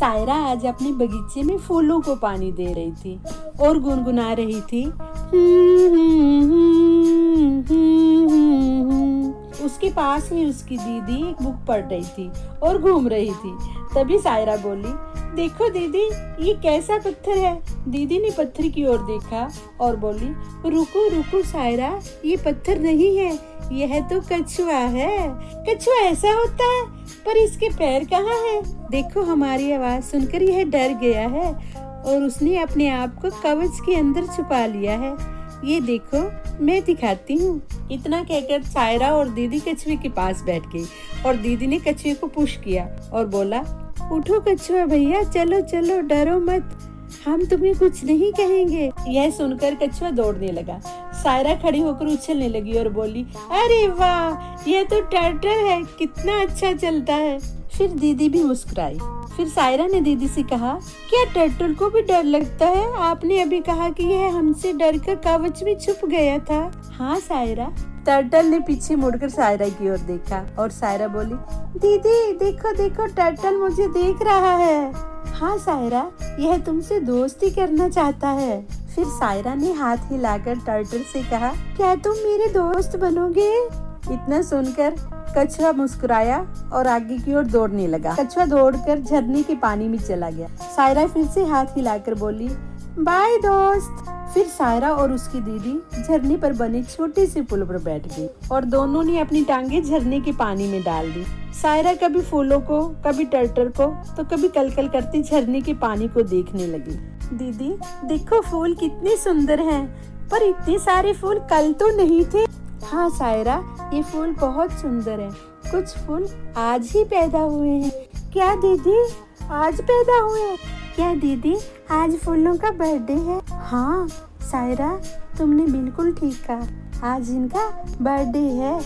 सायरा आज अपने बगीचे में फूलों को पानी दे रही थी और गुनगुना रही थी। उसके पास ही उसकी दीदी एक बुक पढ़ रही थी और घूम रही थी। तभी सायरा बोली, देखो दीदी, ये कैसा पत्थर है। दीदी ने पत्थर की ओर देखा और बोली, रुको रुको सायरा, ये पत्थर नहीं है, यह तो कछुआ है। कछुआ ऐसा होता है, पर इसके पैर कहाँ हैं? देखो, हमारी आवाज सुनकर यह डर गया है और उसने अपने आप को कवच के अंदर छुपा लिया है। ये देखो, मैं दिखाती हूँ। इतना कहकर सायरा और दीदी कछुए के पास बैठ गई और दीदी ने कछुए को पुश किया और बोला, उठो कछुआ भैया, चलो चलो, डरो मत, हम तुम्हें कुछ नहीं कहेंगे। यह सुनकर कछुआ दौड़ने लगा। सायरा खड़ी होकर उछलने लगी और बोली, अरे वाह, यह तो टर्टल है, कितना अच्छा चलता है। फिर दीदी भी मुस्कुराई। फिर सायरा ने दीदी से कहा, क्या टर्टल को भी डर लगता है? आपने अभी कहा कि यह हमसे डरकर कवच में छुप गया था। हाँ सायरा। टर्टल ने पीछे मुड़कर सायरा की ओर देखा और सायरा बोली, दीदी देखो देखो, टर्टल मुझे देख रहा है। हाँ सायरा, यह तुमसे दोस्ती करना चाहता है। फिर सायरा ने हाथ हिलाकर टर्टल से कहा, क्या तुम मेरे दोस्त बनोगे? इतना सुनकर कछुआ मुस्कुराया और आगे की ओर दौड़ने लगा। कछुआ दौड़कर झरने के पानी में चला गया। सायरा फिर से हाथ हिलाकर बोली, बाय दोस्त। फिर सायरा और उसकी दीदी झरने पर बने छोटे से पुल पर बैठ गई और दोनों ने अपनी टांगे झरने के पानी में डाल दी। सायरा कभी फूलों को, कभी टर्टल को, तो कभी कलकल करते झरने के पानी को देखने लगी। दीदी देखो, फूल कितने सुंदर हैं, पर इतने सारे फूल कल तो नहीं थे। हाँ सायरा, ये फूल बहुत सुंदर है। कुछ फूल आज ही पैदा हुए हैं। क्या दीदी, आज पैदा हुए? क्या दीदी, आज फूलों का बर्थडे है? हाँ सायरा, तुमने बिल्कुल ठीक कहा, आज इनका बर्थडे है।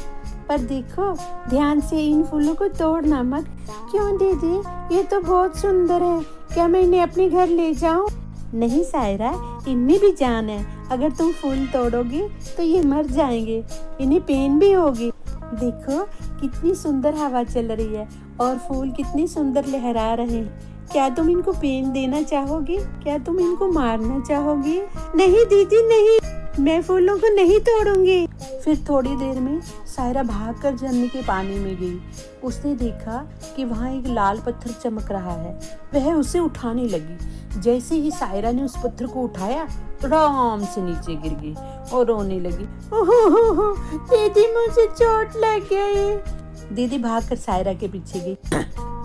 पर देखो, ध्यान से इन फूलों को तोड़ना मत। क्यों दीदी, ये तो बहुत सुंदर है, क्या मैं इन्हें अपने घर ले जाऊं? नहीं सायरा, इनमें भी जान है। अगर तुम फूल तोड़ोगी तो ये मर जाएंगे, इन्हें पेन भी होगी। देखो कितनी सुंदर हवा चल रही है और फूल कितनी सुंदर लहरा रहे हैं। क्या तुम इनको पेन देना चाहोगी? क्या तुम इनको मारना चाहोगी? नहीं दीदी नहीं, मैं फूलों को नहीं तोड़ूंगी। फिर थोड़ी देर में सायरा भागकर झरने के पानी में गई। उसने देखा कि वहाँ एक लाल पत्थर चमक रहा है। वह उसे उठाने लगी। जैसे ही सायरा ने उस पत्थर को उठाया, आराम से नीचे गिर गई और रोने लगी। ओहो, दीदी मुझे चोट लग गई। दीदी भागकर सायरा के पीछे गई।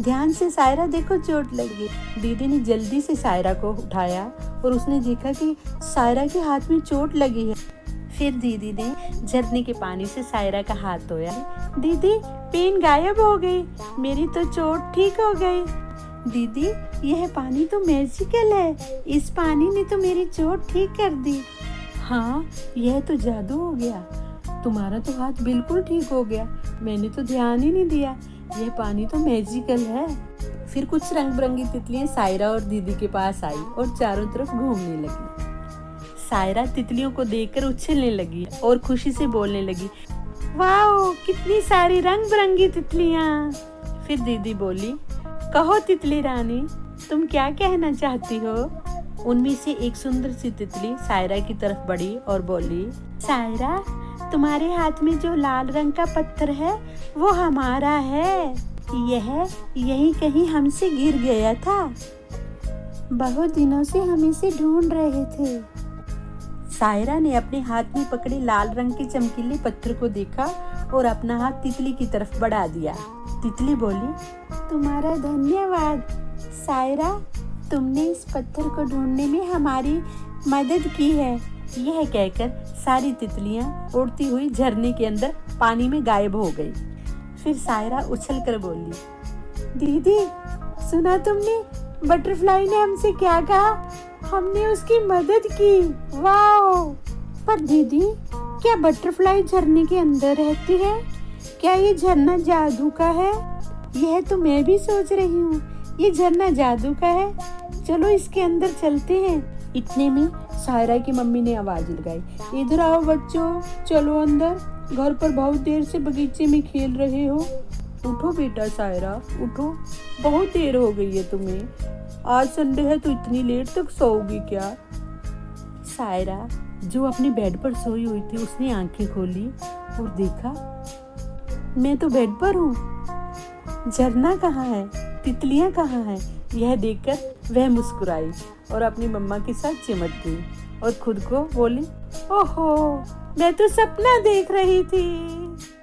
ध्यान से सायरा, देखो चोट लग गई। दीदी ने जल्दी से सायरा को उठाया और उसने देखा कि सायरा के हाथ में चोट लगी है। फिर दीदी ने झरने के पानी से सायरा का हाथ धोया। दीदी, पेन गायब हो गई, मेरी तो चोट ठीक हो गई। दीदी, यह पानी तो मैजिकल है, इस पानी ने तो मेरी चोट ठीक कर दी। हाँ, यह तो जादू हो गया, तुम्हारा तो हाथ बिल्कुल ठीक हो गया, मैंने तो ध्यान ही नहीं दिया, यह पानी तो मैजिकल है। फिर कुछ रंग बिरंगी तितलियां सायरा और दीदी के पास आई और चारों तरफ घूमने लगी। सायरा तितलियों को देखकर उछलने लगी और खुशी से बोलने लगी, वाओ, कितनी सारी रंग बिरंगी तितलियां। फिर दीदी बोली, कहो तितली रानी, तुम क्या कहना चाहती हो? उनमें से एक सुंदर सी तितली सायरा की तरफ बढ़ी और बोली, सायरा, तुम्हारे हाथ में जो लाल रंग का पत्थर है वो हमारा है। यह यहीं कहीं हमसे गिर गया था, बहुत दिनों से हम इसे ढूंढ रहे थे। सायरा ने अपने हाथ में पकड़े लाल रंग के चमकीले पत्थर को देखा और अपना हाथ तितली की तरफ बढ़ा दिया। तितली बोली, तुम्हारा धन्यवाद सायरा, तुमने इस पत्थर को ढूंढने में हमारी मदद की है। यह कहकर सारी तितलियां उड़ती हुई झरने के अंदर पानी में गायब हो गई। फिर सायरा उछलकर बोली, दीदी, सुना तुमने, बटरफ्लाई ने हमसे क्या कहा? हमने उसकी मदद की। वाओ! पर दीदी, क्या बटरफ्लाई झरने के अंदर रहती है? क्या ये झरना जादू का है? यह तो मैं भी सोच रही हूँ, ये झरना जादू का है, चलो इसके अंदर चलते हैं। इतने में सायरा की मम्मी ने आवाज लगाई, इधर आओ बच्चों, चलो अंदर, घर पर बहुत देर से बगीचे में खेल रहे हो। उठो बेटा सायरा, उठो, बहुत देर हो गई है तुम्हें। आज संडे है तो इतनी लेट तक सोओगी क्या? सायरा जो अपने बेड पर सोई हुई थी उसने आंखें खोली और देखा मैं तो बेड पर हूँ। झरना कहाँ है, तितलियाँ कहाँ हैं? यह देखकर वह मुस्कुराई और अपनी मम्मा के साथ चिमट गई और खुद को बोली, ओहो, मैं तो सपना देख रही थी।